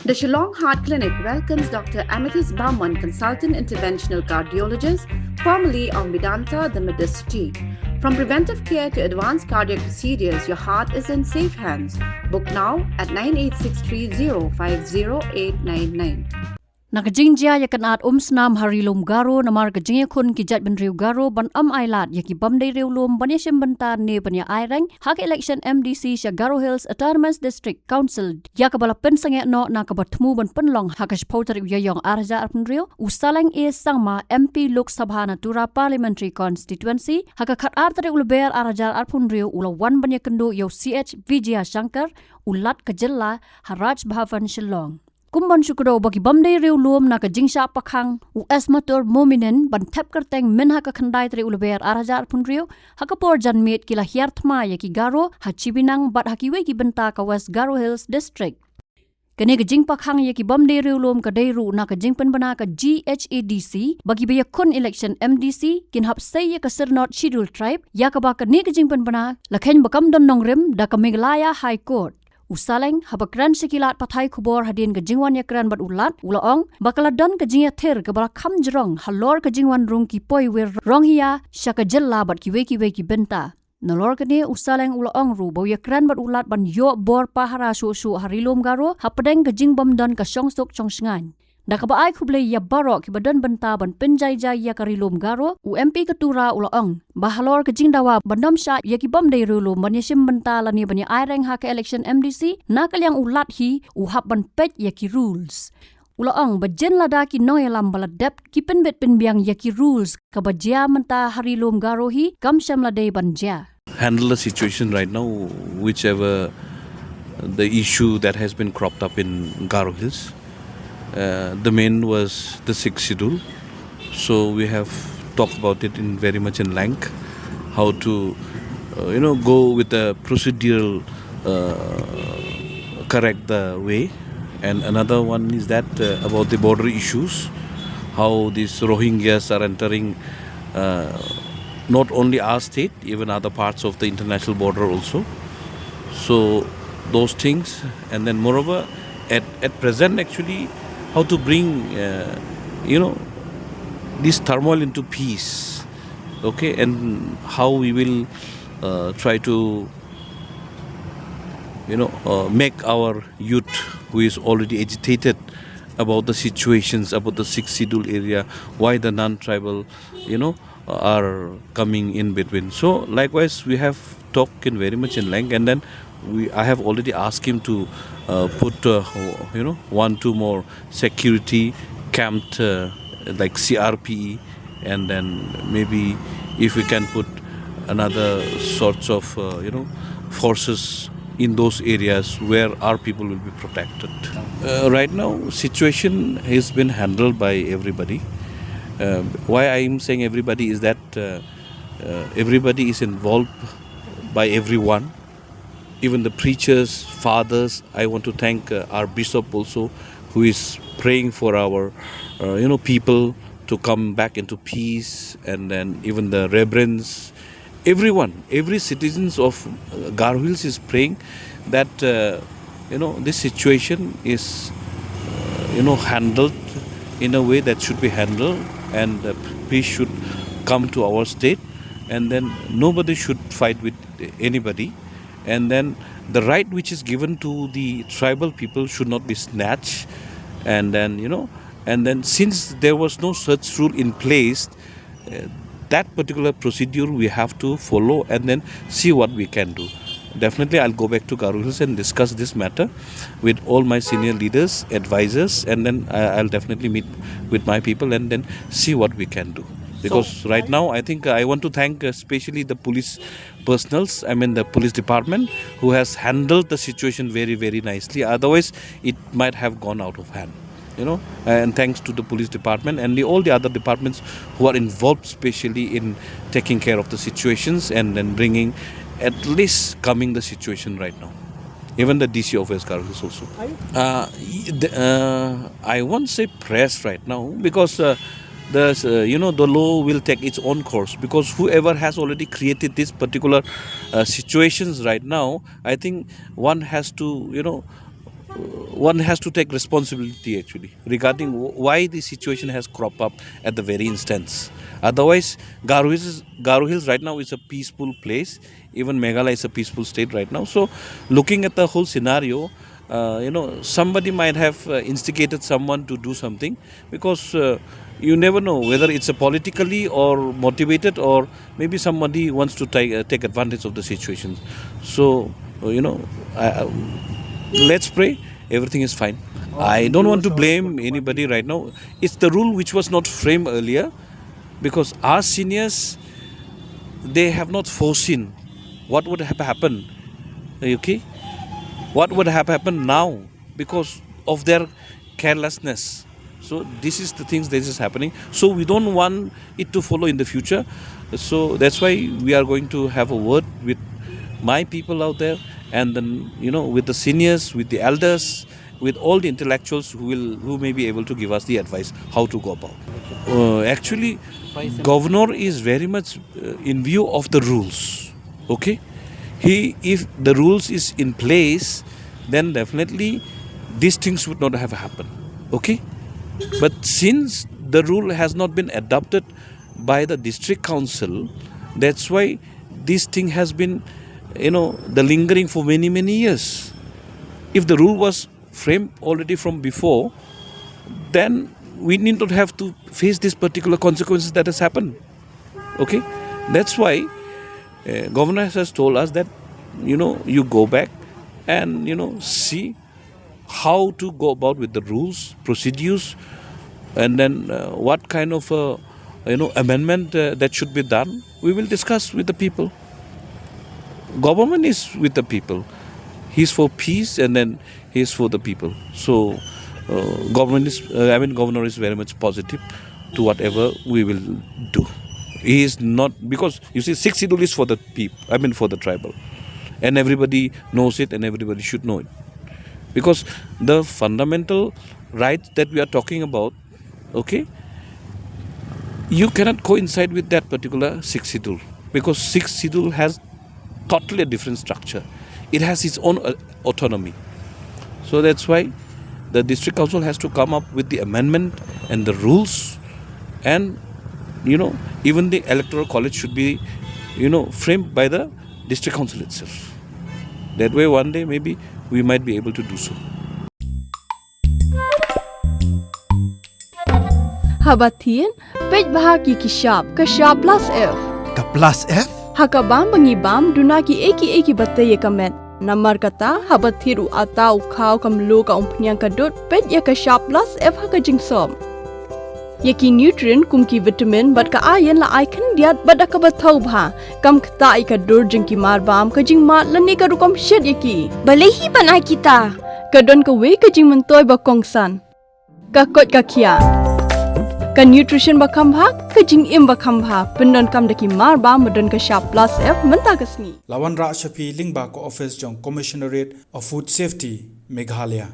The Shillong Heart Clinic welcomes Dr. Amethyst Bauman, consultant interventional cardiologist, formerly of Medanta, the Medicity. From preventive care to advanced cardiac procedures, your heart is in safe hands. Book now at 9863050899. Nakajingjia ya kanat snam harilum Garo namar kajingya kun kijat ben riu Garo ban ailat ya ki bamdai riu lum ban yashim banta ne ban ya Ïakren hak election MDC sha Garo Hills Autonomous District Council ya kabala pen sange no na kabatmu ban penlong hakash pautar ya yong arja arpun riu usalang e sangma MP Lok Sabha na Tura Parliamentary Constituency hakakat artari ulber arja arpun riu ula wan ban ya kendo yo CH Vijaya Shankar ulat kajilla Haraj Bhavan Shillong. Kumban syukro bagi bamdai riu luom na ka jingsha pakhang US motor mominen ban thep kerteng men ha ka khandai tri ulber arajar pun riu ha ka por janmet kila hiarthma ya ki Garo ha chibinang bat ha ki we ki benta ka West Garo Hills district kene ka jing pakhang ya ki bamdai riu luom ka dai ru na ka jing pen bana ka GHADC bagi be kun election MDC kin hap sei ya ka Sirnot Schedule Tribe ya ka ba ka ne ka jing pen bana lakhen bakam don nongrim da ka Meghalaya High Court Usaleng habakran sekilat pathai kubor hadin ke Jingwan Ïakren bat ulat ulaong bakaladan ke jingya ther ke bala kham jrong halor ke Jingwan Rung ki poi wir Rohingya shaka jella bat ki we ki benta nalor ke ne usaleng ulaong ru bo Ïakren bat ulat ban yo bor Pahara Shuh harilom Garo hapadeng ke jingbam dan ke songsok chongsngan Nakabaay kublay ya barok ibadan benta ban penjay-jay ya karilom Garo UMP ke Tura ulaong bahalor ke jingdawa bandam sya ya kibam day rilom ban yashim benta lani ban ya Ïakren ha ke election MDC nakalyang ulat hi uhap ban pet ya ki rules ulaong bajen lada ki noy lam baladep ki penbet penbiang ya ki rules kabajia menta harilom Garo hi kamsyam laday banja handle the situation right now, whichever the issue that has been cropped up in Garo Hills. The main was the sixth schedule, so we have talked about it in very much in length, how to go with the procedural correct the way, and another one is that about the border issues, how these Rohingyas are entering not only our state, even other parts of the international border also. So those things, and then moreover at present actually how to bring this turmoil into peace, okay, and how we will try to make our youth who is already agitated about the situations, about the sixth schedule area, why the non-tribal are coming in between. So likewise we have talked in very much in length, and then I have already asked him to put 1-2 more security camped like CRPE, and then maybe if we can put another sorts of forces in those areas where our people will be protected. Right now situation has been handled by everybody. Why I am saying everybody is that everybody is involved by everyone. Even the preachers, fathers. I want to thank our bishop also, who is praying for our people to come back into peace, and then even the reverends, everyone, every citizens of Garo Hills is praying that this situation is handled in a way that should be handled, and peace should come to our state, and then nobody should fight with anybody. And then the right which is given to the tribal people should not be snatched, and then since there was no such rule in place, that particular procedure we have to follow and then see what we can do. Definitely I'll go back to Garo Hills and discuss this matter with all my senior leaders, advisors, and then I'll definitely meet with my people and then see what we can do. Because right now I think I want to thank especially the police personals, the police department, who has handled the situation very, very nicely. Otherwise it might have gone out of hand, and thanks to the police department and all the other departments who are involved especially in taking care of the situations and then bringing, at least calming the situation right now. Even the DC of West Garo Hills also. I won't say press right now, because the law will take its own course, because whoever has already created this particular situations right now, I think one has to one has to take responsibility actually regarding why the situation has cropped up at the very instance. Otherwise, Garo Hills right now is a peaceful place. Even Meghalaya is a peaceful state right now. So, looking at the whole scenario, somebody might have instigated someone to do something because you never know whether it's a politically or motivated, or maybe somebody wants to take advantage of the situation. So, let's pray everything is fine. I don't want to blame anybody right now. It's the rule which was not framed earlier, because our seniors, they have not foreseen what would have happened. Okay, what would have happened now because of their carelessness. So this is the things that is happening. So we don't want it to follow in the future. So that's why we are going to have a word with my people out there, and then with the seniors, with the elders, with all the intellectuals who may be able to give us the advice how to go about. Actually, governor is very much in view of the rules. Okay, if the rules is in place, then definitely these things would not have happened. Okay, but since the rule has not been adopted by the district council, that's why this thing has been the lingering for many years. If the rule was framed already from before, then we need not have to face this particular consequences that has happened. Okay, that's why governor has told us that you go back and see how to go about with the rules, procedures, and then what kind of amendment that should be done. We will discuss with the people. Government is with the people. He's for peace, and then he's for the people. So governor is very much positive to whatever we will do. He is not, because you see, 6 schedule is for the people. For the tribal, and everybody knows it, and everybody should know it, because the fundamental rights that we are talking about, okay, you cannot coincide with that particular 6 schedule, because 6 schedule has totally a different structure. It has its own autonomy. So that's why the district council has to come up with the amendment and the rules, and even the electoral college should be framed by the district council itself. That way one day maybe we might be able to do so. Habatin, pej bahagi kishab plus F. Ka plus F? Hakabam bangibam dunaki eki bataya kamet. Namar kata habathiru atau khau kamlu ka umpnyang kadut pej ya kishab plus F haka jingsom. Yaki nutrient kumki vitamin bat ka ayan la Ïakren diat bat ka bathau bha kam kta ka dur jingki marbam ka jingmat lani ka rukom shed yaki. Balehi banai kita. Kadon ka we ka jing mentoy ba kongsan. Ka kot ka kia. Ka nutrition ba kambha ka jing im ba kambha pendon kam daki marba medon ka sharp plus F menta kasni. Lawan Ra Shapi Lingba ko office jong Commissionerate of Food Safety Meghalaya.